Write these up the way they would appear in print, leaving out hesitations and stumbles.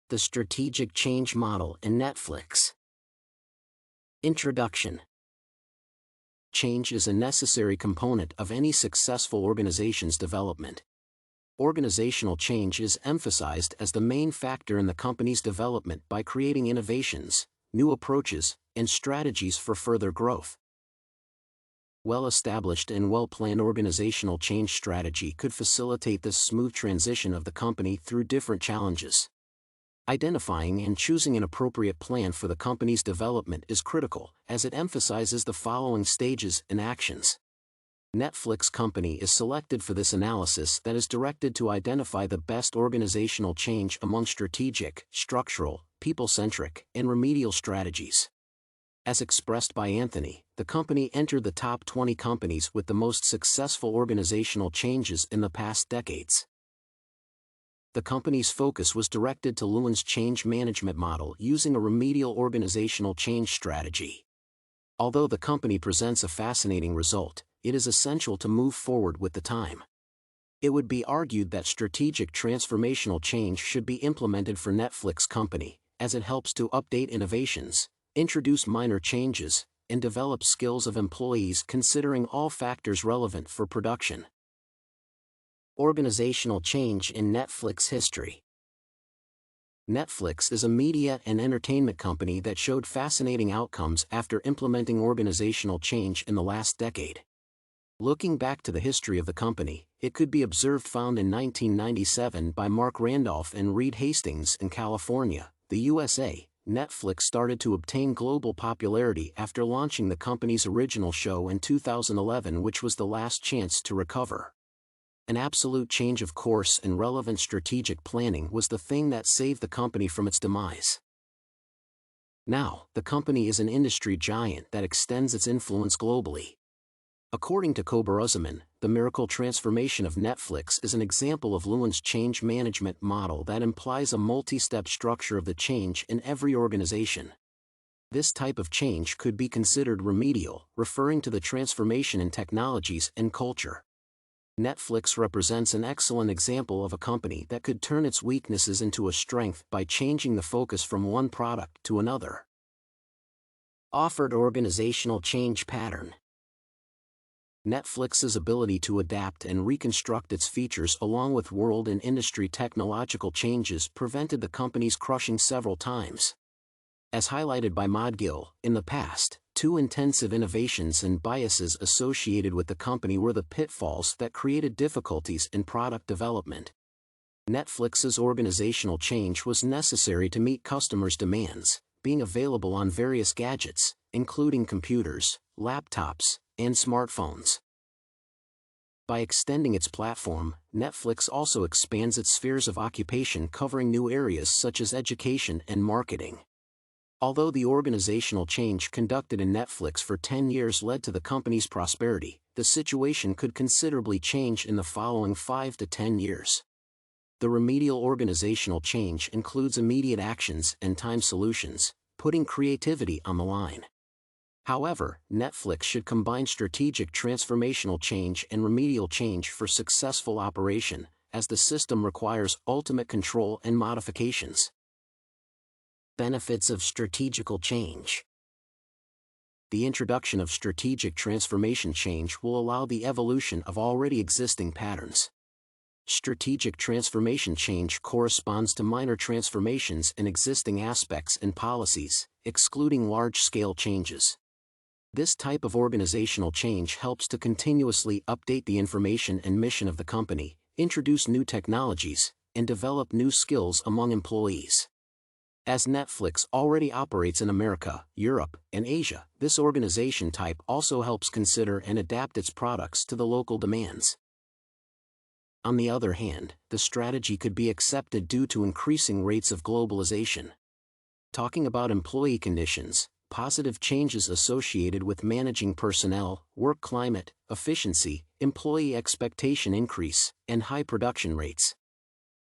The Strategic Change Model in Netflix. Introduction. Change is a necessary component of any successful organization's development. Organizational change is emphasized as the main factor in the company's development by creating innovations, new approaches, and strategies for further growth. Well-established and well-planned organizational change strategy could facilitate this smooth transition of the company through different challenges. Identifying and choosing an appropriate plan for the company's development is critical, as it emphasizes the following stages and actions. Netflix company is selected for this analysis that is directed to identify the best organizational change among strategic, structural, people-centric, and remedial strategies. As expressed by Anthony, the company entered the top 20 companies with the most successful organizational changes in the past decades. The company's focus was directed to Lewin's change management model using a remedial organizational change strategy. Although the company presents a fascinating result, it is essential to move forward with the time. It would be argued that strategic transformational change should be implemented for Netflix company, as it helps to update innovations, introduce minor changes, and develop skills of employees considering all factors relevant for production. Organizational change in Netflix history. Netflix is a media and entertainment company that showed fascinating outcomes after implementing organizational change in the last decade. Looking back to the history of the company, it could be observed found in 1997 by Mark Randolph and Reed Hastings in California, the USA. Netflix started to obtain global popularity after launching the company's original show in 2011, which was The Last Chance to Recover. An absolute change of course and relevant strategic planning was the thing that saved the company from its demise. Now, the company is an industry giant that extends its influence globally. According to Kobiruzzaman, the miracle transformation of Netflix is an example of Lewin's change management model that implies a multi-step structure of the change in every organization. This type of change could be considered remedial, referring to the transformation in technologies and culture. Netflix represents an excellent example of a company that could turn its weaknesses into a strength by changing the focus from one product to another. Offered organizational change pattern. Netflix's ability to adapt and reconstruct its features along with world and industry technological changes prevented the company's crushing several times. As highlighted by Modgil, in the past, two intensive innovations and biases associated with the company were the pitfalls that created difficulties in product development. Netflix's organizational change was necessary to meet customers' demands, being available on various gadgets, including computers, laptops, and smartphones. By extending its platform, Netflix also expands its spheres of occupation, covering new areas such as education and marketing. Although the organizational change conducted in Netflix for 10 years led to the company's prosperity, the situation could considerably change in the following 5 to 10 years. The remedial organizational change includes immediate actions and time solutions, putting creativity on the line. However, Netflix should combine strategic transformational change and remedial change for successful operation, as the system requires ultimate control and modifications. Benefits of strategical change. The introduction of strategic transformation change will allow the evolution of already existing patterns. Strategic transformation change corresponds to minor transformations in existing aspects and policies, excluding large-scale changes. This type of organizational change helps to continuously update the information and mission of the company, introduce new technologies, and develop new skills among employees. As Netflix already operates in America, Europe, and Asia, this organization type also helps consider and adapt its products to the local demands. On the other hand, the strategy could be accepted due to increasing rates of globalization. Talking about employee conditions, positive changes associated with managing personnel, work climate, efficiency, employee expectation increase, and high production rates.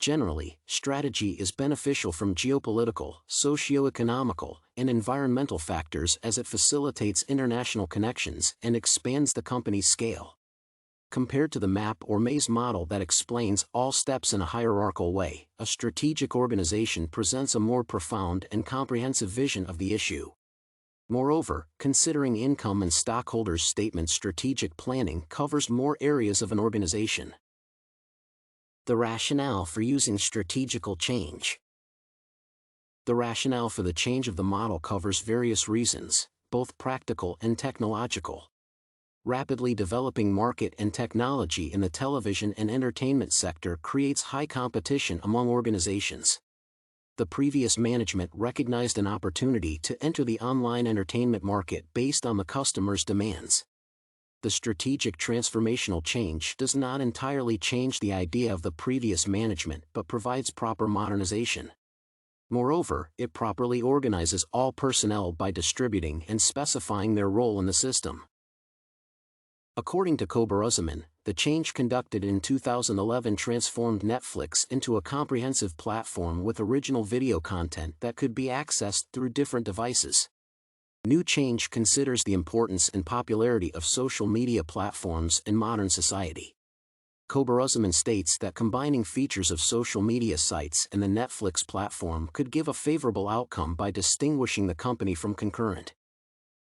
Generally, strategy is beneficial from geopolitical, socio-economical, and environmental factors as it facilitates international connections and expands the company's scale. Compared to the map or maze model that explains all steps in a hierarchical way, a strategic organization presents a more profound and comprehensive vision of the issue. Moreover, considering income and stockholders' statement, strategic planning covers more areas of an organization. The rationale for using strategical change. The rationale for the change of the model covers various reasons, both practical and technological. Rapidly developing market and technology in the television and entertainment sector creates high competition among organizations. The previous management recognized an opportunity to enter the online entertainment market based on the customer's demands. The strategic transformational change does not entirely change the idea of the previous management but provides proper modernization. Moreover, it properly organizes all personnel by distributing and specifying their role in the system. According to Kobiruzzaman, the change conducted in 2011 transformed Netflix into a comprehensive platform with original video content that could be accessed through different devices. New change considers the importance and popularity of social media platforms in modern society. Kobiruzzaman states that combining features of social media sites and the Netflix platform could give a favorable outcome by distinguishing the company from concurrent.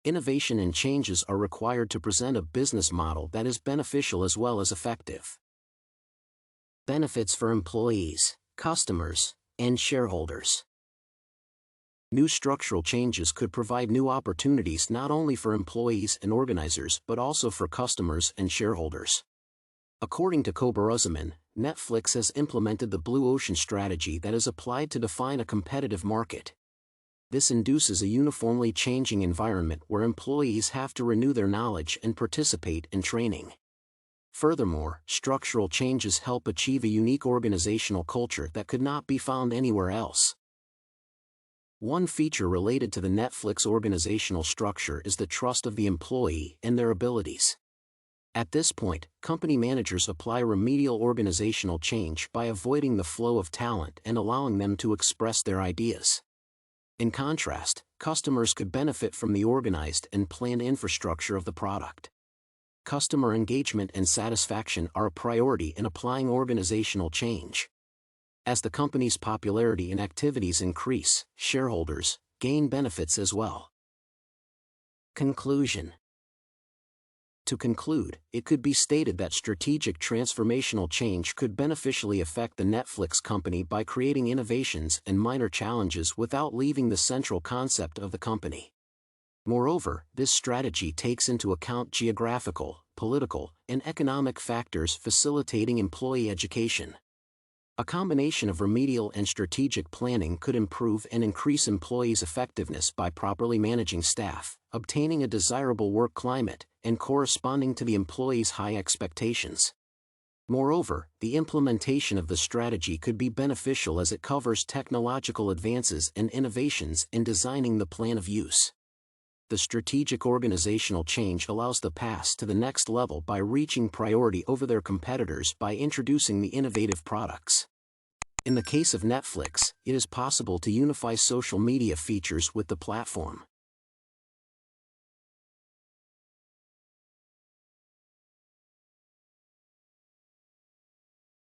Innovation and changes are required to present a business model that is beneficial as well as effective. Benefits for employees, customers, and shareholders. New structural changes could provide new opportunities not only for employees and organizers but also for customers and shareholders. According to Kobiruzzaman, Netflix has implemented the Blue Ocean strategy that is applied to define a competitive market. This induces a uniformly changing environment where employees have to renew their knowledge and participate in training. Furthermore, structural changes help achieve a unique organizational culture that could not be found anywhere else. One feature related to the Netflix organizational structure is the trust of the employee and their abilities. At this point, company managers apply remedial organizational change by avoiding the flow of talent and allowing them to express their ideas. In contrast, customers could benefit from the organized and planned infrastructure of the product. Customer engagement and satisfaction are a priority in applying organizational change. As the company's popularity and activities increase, shareholders gain benefits as well. Conclusion. To conclude, it could be stated that strategic transformational change could beneficially affect the Netflix company by creating innovations and minor challenges without leaving the central concept of the company. Moreover, this strategy takes into account geographical, political, and economic factors facilitating employee education. A combination of remedial and strategic planning could improve and increase employees' effectiveness by properly managing staff, obtaining a desirable work climate, and corresponding to the employees' high expectations. Moreover, the implementation of the strategy could be beneficial as it covers technological advances and innovations in designing the plan of use. The strategic organizational change allows the pass to the next level by reaching priority over their competitors by introducing the innovative products. In the case of Netflix, it is possible to unify social media features with the platform.